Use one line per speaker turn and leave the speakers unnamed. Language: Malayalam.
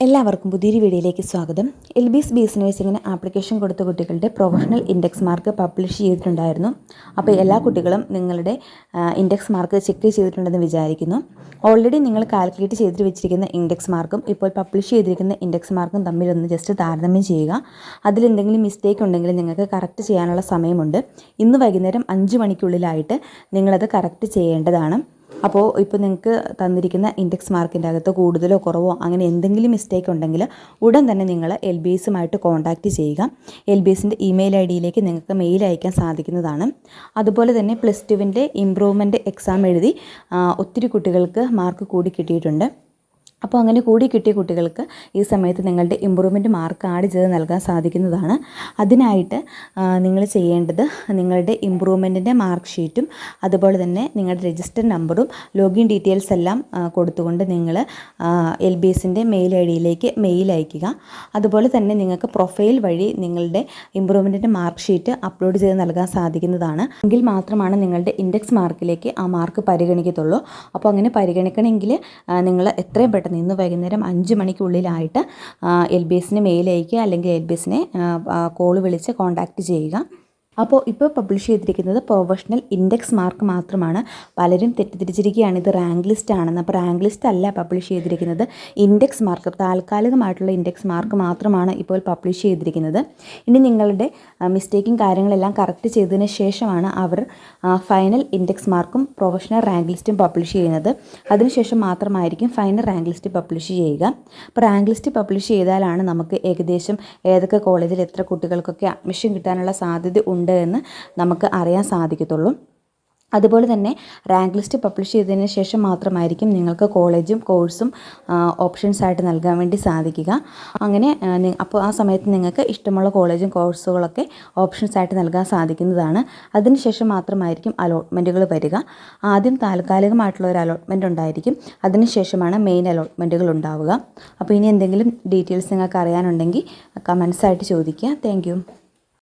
എല്ലാവർക്കും പുതിയൊരു വീഡിയോയിലേക്ക് സ്വാഗതം. LBS നഴ്സിംഗിന് ആപ്ലിക്കേഷൻ കൊടുത്ത കുട്ടികളുടെ പ്രൊഫഷണൽ ഇൻഡെക്സ് മാർക്ക് പബ്ലിഷ് ചെയ്തിട്ടുണ്ടായിരുന്നു. അപ്പോൾ എല്ലാ കുട്ടികളും നിങ്ങളുടെ ഇൻഡെക്സ് മാർക്ക് ചെക്ക് ചെയ്തിട്ടുണ്ടെന്ന് വിചാരിക്കുന്നു. ഓൾറെഡി നിങ്ങൾ കാൽക്കുലേറ്റ് ചെയ്തിട്ട് വെച്ചിരിക്കുന്ന ഇൻഡെക്സ് മാർക്കും ഇപ്പോൾ പബ്ലിഷ് ചെയ്തിരിക്കുന്ന ഇൻഡെക്സ് മാർക്കും തമ്മിലൊന്ന് ജസ്റ്റ് താരതമ്യം ചെയ്യുക. അതിലെന്തെങ്കിലും മിസ്റ്റേക്ക് ഉണ്ടെങ്കിൽ നിങ്ങൾക്ക് കറക്റ്റ് ചെയ്യാനുള്ള സമയമുണ്ട്. ഇന്ന് വൈകുന്നേരം 5 മണിക്കുള്ളിലായിട്ട് നിങ്ങളത് കറക്റ്റ് ചെയ്യേണ്ടതാണ്. അപ്പോൾ ഇപ്പോൾ നിങ്ങൾക്ക് തന്നിരിക്കുന്ന ഇൻഡെക്സ് മാർക്കിൻ്റെ അകത്ത് കൂടുതലോ കുറവോ അങ്ങനെ എന്തെങ്കിലും മിസ്റ്റേക്ക് ഉണ്ടെങ്കിൽ ഉടൻ തന്നെ നിങ്ങൾ LBSുമായിട്ട് കോൺടാക്റ്റ് ചെയ്യുക. LBSൻ്റെ ഇമെയിൽ IDയിലേക്ക് നിങ്ങൾക്ക് മെയിൽ അയക്കാൻ സാധിക്കുന്നതാണ്. അതുപോലെ തന്നെ +2വിൻ്റെ ഇംപ്രൂവ്മെൻറ്റ് എക്സാം എഴുതി ഒത്തിരി കുട്ടികൾക്ക് മാർക്ക് കൂടി കിട്ടിയിട്ടുണ്ട്. അപ്പോൾ അങ്ങനെ കൂടി കിട്ടിയ കുട്ടികൾക്ക് ഈ സമയത്ത് നിങ്ങളുടെ ഇമ്പ്രൂവ്മെൻറ്റ് മാർക്ക് ആഡ് ചെയ്ത് നൽകാൻ സാധിക്കുന്നതാണ്. അതിനായിട്ട് നിങ്ങൾ ചെയ്യേണ്ടത് നിങ്ങളുടെ ഇമ്പ്രൂവ്മെൻറ്റിൻ്റെ മാർക്ക് ഷീറ്റും അതുപോലെ തന്നെ നിങ്ങളുടെ രജിസ്റ്റർ നമ്പറും ലോഗിൻ ഡീറ്റെയിൽസ് എല്ലാം കൊടുത്തുകൊണ്ട് നിങ്ങൾ LBSൻ്റെ മെയിൽ IDയിലേക്ക് മെയിൽ അയയ്ക്കുക. അതുപോലെ തന്നെ നിങ്ങൾക്ക് പ്രൊഫൈൽ വഴി നിങ്ങളുടെ ഇമ്പ്രൂവ്മെൻറ്റിൻ്റെ മാർക്ക് ഷീറ്റ് അപ്ലോഡ് ചെയ്ത് നൽകാൻ സാധിക്കുന്നതാണ്. എങ്കിൽ മാത്രമാണ് നിങ്ങളുടെ ഇൻഡെക്സ് മാർക്കിലേക്ക് ആ മാർക്ക് പരിഗണിക്കത്തുള്ളൂ. അപ്പോൾ അങ്ങനെ പരിഗണിക്കണമെങ്കിൽ നിങ്ങൾ എത്രയും പെട്ടെന്ന് ഇന്ന് വൈകുന്നേരം 5 മണിക്കുള്ളിലായിട്ട് LBSന് മെയിൽ അയയ്ക്കുക, അല്ലെങ്കിൽ LBSനെ കോൾ വിളിച്ച് കോൺടാക്റ്റ് ചെയ്യുക. അപ്പോൾ ഇപ്പോൾ പബ്ലിഷ് ചെയ്തിരിക്കുന്നത് പ്രൊഫഷണൽ ഇൻഡെക്സ് മാർക്ക് മാത്രമാണ്. പലരും തെറ്റിദ്ധരിച്ചിരിക്കുകയാണ് ഇത് റാങ്ക് ലിസ്റ്റ് ആണെന്ന്. അപ്പോൾ റാങ്ക് ലിസ്റ്റ് അല്ല പബ്ലിഷ് ചെയ്തിരിക്കുന്നത്, ഇൻഡെക്സ് മാർക്ക്, താൽക്കാലികമായിട്ടുള്ള ഇൻഡെക്സ് മാർക്ക് മാത്രമാണ് ഇപ്പോൾ പബ്ലിഷ് ചെയ്തിരിക്കുന്നത്. ഇനി നിങ്ങളുടെ മിസ്റ്റേക്കും കാര്യങ്ങളെല്ലാം കറക്റ്റ് ചെയ്തതിന് ശേഷമാണ് അവർ ഫൈനൽ ഇൻഡെക്സ് മാർക്കും പ്രൊഫഷണൽ റാങ്ക് ലിസ്റ്റും പബ്ലിഷ് ചെയ്യുന്നത്. അതിനുശേഷം മാത്രമായിരിക്കും ഫൈനൽ റാങ്ക് ലിസ്റ്റ് പബ്ലിഷ് ചെയ്യുക. അപ്പോൾ റാങ്ക് ലിസ്റ്റ് പബ്ലിഷ് ചെയ്താലാണ് നമുക്ക് ഏകദേശം ഏതൊക്കെ കോളേജിൽ എത്ര കുട്ടികൾക്കൊക്കെ അഡ്മിഷൻ കിട്ടാനുള്ള സാധ്യത ഉണ്ട് എന്ന് നമുക്ക് അറിയാൻ സാധിക്കത്തുള്ളൂ. അതുപോലെ തന്നെ റാങ്ക് ലിസ്റ്റ് പബ്ലിഷ് ചെയ്തതിന് ശേഷം മാത്രമായിരിക്കും നിങ്ങൾക്ക് കോളേജും കോഴ്സും ഓപ്ഷൻസ് ആയിട്ട് നൽകാൻ വേണ്ടി സാധിക്കുക. അങ്ങനെ അപ്പോൾ ആ സമയത്ത് നിങ്ങൾക്ക് ഇഷ്ടമുള്ള കോളേജും കോഴ്സുകളൊക്കെ ഓപ്ഷൻസ് ആയിട്ട് നൽകാൻ സാധിക്കുന്നതാണ്. അതിനുശേഷം മാത്രമായിരിക്കും അലോട്ട്മെൻറ്റുകൾ വരിക. ആദ്യം താൽക്കാലികമായിട്ടുള്ള ഒരു അലോട്ട്മെൻറ്റ് ഉണ്ടായിരിക്കും, അതിനുശേഷമാണ് മെയിൻ അലോട്ട്മെൻറ്റുകൾ ഉണ്ടാവുക. അപ്പോൾ ഇനി എന്തെങ്കിലും ഡീറ്റെയിൽസ് നിങ്ങൾക്ക് അറിയാനുണ്ടെങ്കിൽ കമൻസ് ആയിട്ട് ചോദിക്കുക. താങ്ക്